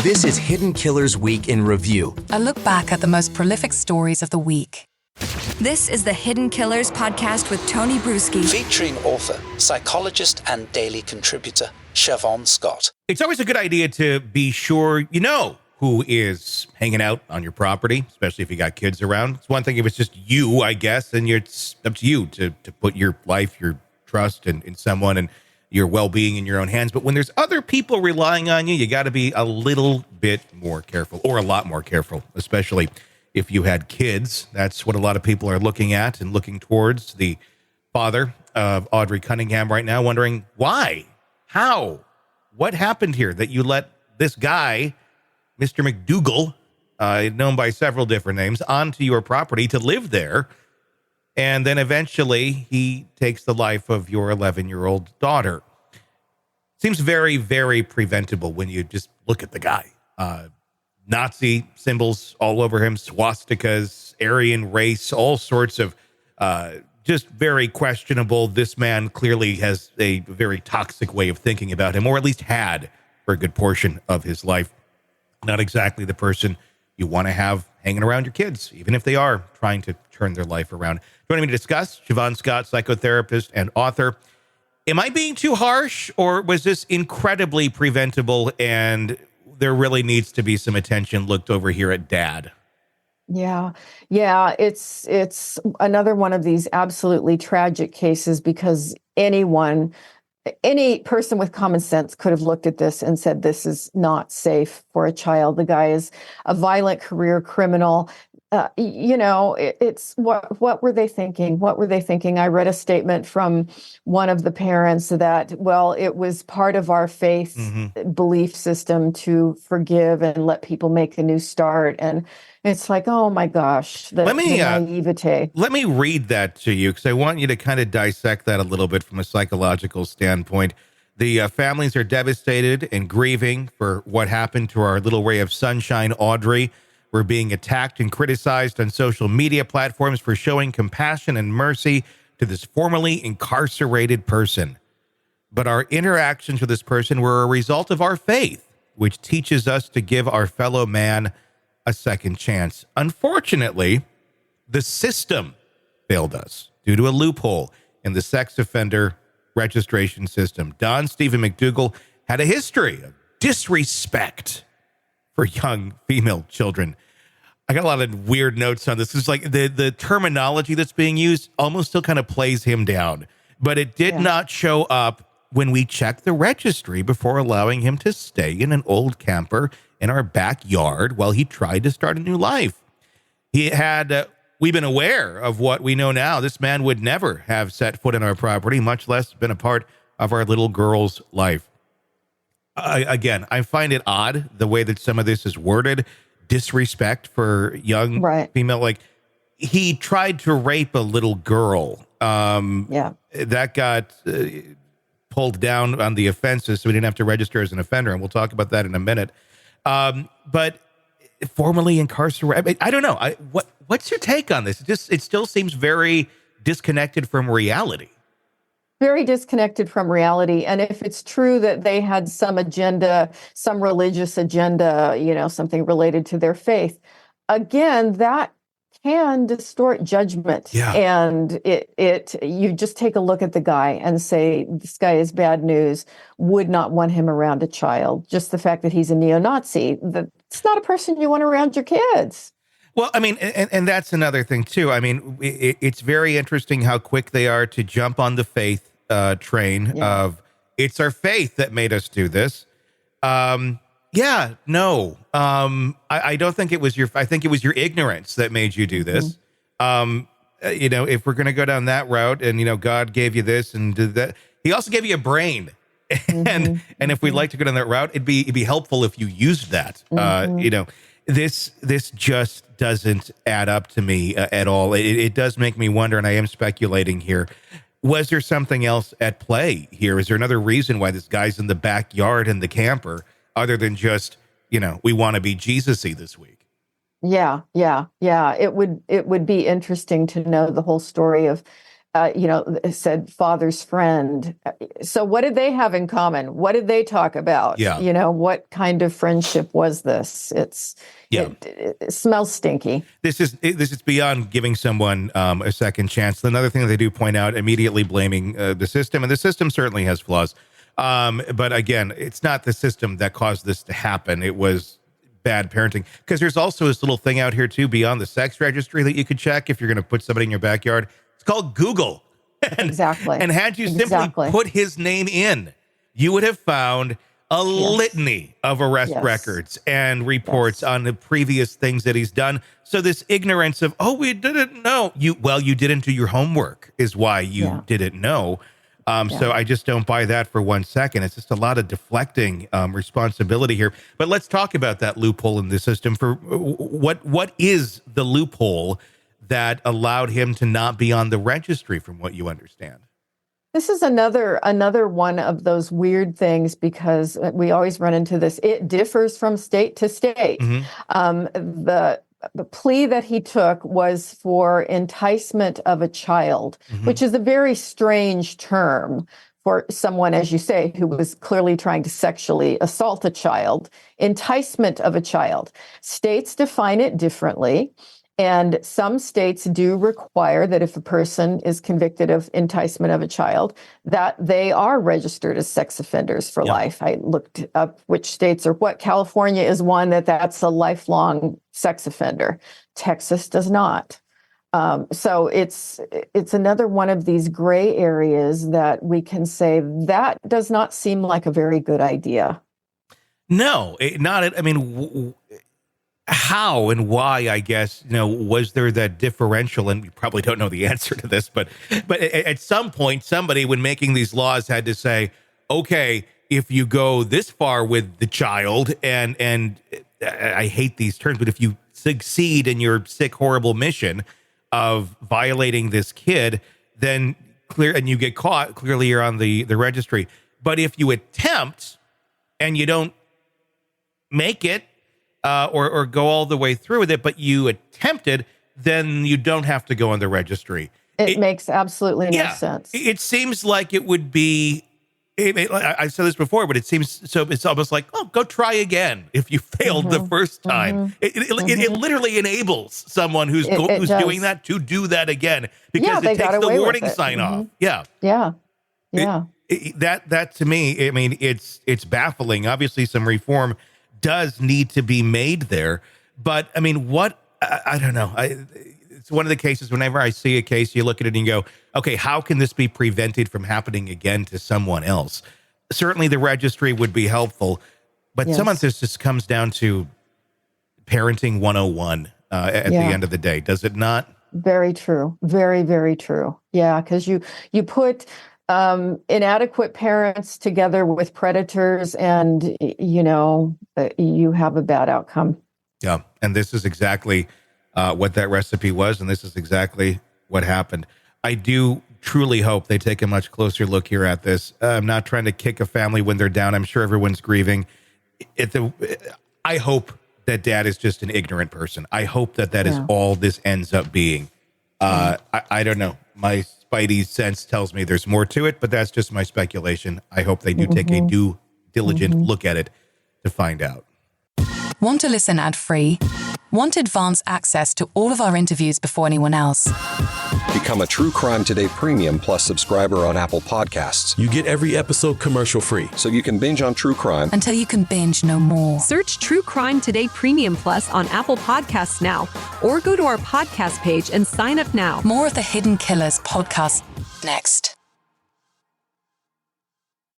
This is Hidden Killers Week in Review. A look back at the most prolific stories of the week. This is the Hidden Killers podcast with Tony Brueski. Featuring author, psychologist, and daily contributor, Siobhan Scott. It's always a good idea to be sure you know who is hanging out on your property, especially if you got kids around. It's one thing if it's just you, I guess, and it's up to you to put your life, your trust in someone and your well-being in your own hands. But when there's other people relying on you, you got to be a little bit more careful, or a lot more careful, especially if you had kids. That's what a lot of people are looking at and looking towards. The father of Audrii Cunningham right now wondering why, how, what happened here that you let this guy, Mr. McDougal, known by several different names, onto your property to live there. And then eventually he takes the life of your 11-year-old daughter. Seems very, very preventable when you just look at the guy. Nazi symbols all over him, swastikas, Aryan race, all sorts of just very questionable. This man clearly has a very toxic way of thinking about him, or at least had for a good portion of his life. Not exactly the person you want to have hanging around your kids, even if they are trying to turn their life around. Joining me to discuss, Siobhan Scott, psychotherapist and author. Am I being too harsh, or was this incredibly preventable and there really needs to be some attention looked over here at Dad? Yeah. It's another one of these absolutely tragic cases, because any person with common sense could have looked at this and said, this is not safe for a child. The guy is a violent career criminal. It's what were they thinking? What were they thinking? I read a statement from one of the parents that, well, it was part of our faith belief system to forgive and let people make a new start. And it's like, oh my gosh, the naivete. Let me read that to you, because I want you to kind of dissect that a little bit from a psychological standpoint. The families are devastated and grieving for what happened to our little ray of sunshine, Audrii. We're being attacked and criticized on social media platforms for showing compassion and mercy to this formerly incarcerated person. But our interactions with this person were a result of our faith, which teaches us to give our fellow man a second chance. Unfortunately, the system failed us due to a loophole in the sex offender registration system. Don Stephen McDougal had a history of disrespect for young female children. I got a lot of weird notes on this. It's like the terminology that's being used almost still kind of plays him down, but it did not show up when we checked the registry before allowing him to stay in an old camper in our backyard while he tried to start a new life. We've been aware of what we know now. This man would never have set foot in our property, much less been a part of our little girl's life. Again, I find it odd the way that some of this is worded. Disrespect for young female. Like, he tried to rape a little girl. That got pulled down on the offenses, so we didn't have to register as an offender, and we'll talk about that in a minute. But formerly incarcerated, I don't know. What's your take on this? It still seems very disconnected from reality. Very disconnected from reality. And if it's true that they had some agenda, some religious agenda, something related to their faith, again, that can distort judgment. Yeah. And you just take a look at the guy and say, this guy is bad news, would not want him around a child. Just the fact that he's a neo-Nazi, it's not a person you want around your kids. Well, I mean, and that's another thing, too. I mean, it's very interesting how quick they are to jump on the faith train of, it's our faith that made us do this. I don't think it was I think it was your ignorance that made you do this. If we're going to go down that route and, God gave you this and did that, he also gave you a brain. And if we'd like to go down that route, it'd be helpful if you used that. This just doesn't add up to me at all. It does make me wonder, and I am speculating here. Was there something else at play here? Is there another reason why this guy's in the backyard in the camper, other than just, we want to be Jesus-y this week? Yeah. It would be interesting to know the whole story of said father's friend. So what did they have in common? What did they talk about? Yeah. What kind of friendship was this? It smells stinky. This is beyond giving someone a second chance. Another thing that they do point out, immediately blaming the system, and the system certainly has flaws. But again, it's not the system that caused this to happen. It was bad parenting. Because there's also this little thing out here too, beyond the sex registry, that you could check if you're going to put somebody in your backyard. It's called Google. Exactly. And had you simply put his name in, you would have found a litany of arrest records and reports on the previous things that he's done. So this ignorance of, we didn't know. You didn't do your homework is why you didn't know. So I just don't buy that for 1 second. It's just a lot of deflecting responsibility here. But let's talk about that loophole in the system. For what is the loophole that allowed him to not be on the registry, from what you understand? This is another one of those weird things, because we always run into this. It differs from state to state. The plea that he took was for enticement of a child, which is a very strange term for someone, as you say, who was clearly trying to sexually assault a child. Enticement of a child. States define it differently. And some states do require that if a person is convicted of enticement of a child, that they are registered as sex offenders for life. I looked up which states are what. California is one that's a lifelong sex offender. Texas does not. So it's another one of these gray areas that we can say that does not seem like a very good idea. No, not. I mean, how and why, I guess, was there that differential? And we probably don't know the answer to this, but at some point, somebody, when making these laws, had to say, okay, if you go this far with the child, and I hate these terms, but if you succeed in your sick, horrible mission of violating this kid, then and you get caught, clearly you're on the registry. But if you attempt and you don't make it, or go all the way through with it, but you attempted, then you don't have to go on the registry. It makes absolutely no sense. It seems like it would be, I've said this before, but it seems, so it's almost like, go try again if you failed the first time. It literally enables someone who's doing that to do that again, because it takes the warning sign off. That to me, I mean, it's baffling. Obviously, some reform does need to be made there, but I mean, I don't know. It's one of the cases, whenever I see a case, you look at it and you go, okay, how can this be prevented from happening again to someone else? Certainly the registry would be helpful, but some of this just comes down to parenting 101 at the end of the day, does it not? Very true. Very, very true. Yeah, because you put inadequate parents together with predators, and you have a bad outcome. Yeah, and this is exactly what that recipe was, and this is exactly what happened. I do truly hope they take a much closer look here at this. I'm not trying to kick a family when they're down. I'm sure everyone's grieving. I hope that dad is just an ignorant person. I hope that is all this ends up being. I don't know. My spidey sense tells me there's more to it, but that's just my speculation. I hope they do take a due diligent look at it to find out. Want to listen ad-free? Want advanced access to all of our interviews before anyone else? Become a True Crime Today Premium Plus subscriber on Apple Podcasts. You get every episode commercial-free, so you can binge on true crime until you can binge no more. Search True Crime Today Premium Plus on Apple Podcasts now, or go to our podcast page and sign up now. More of the Hidden Killers podcast next.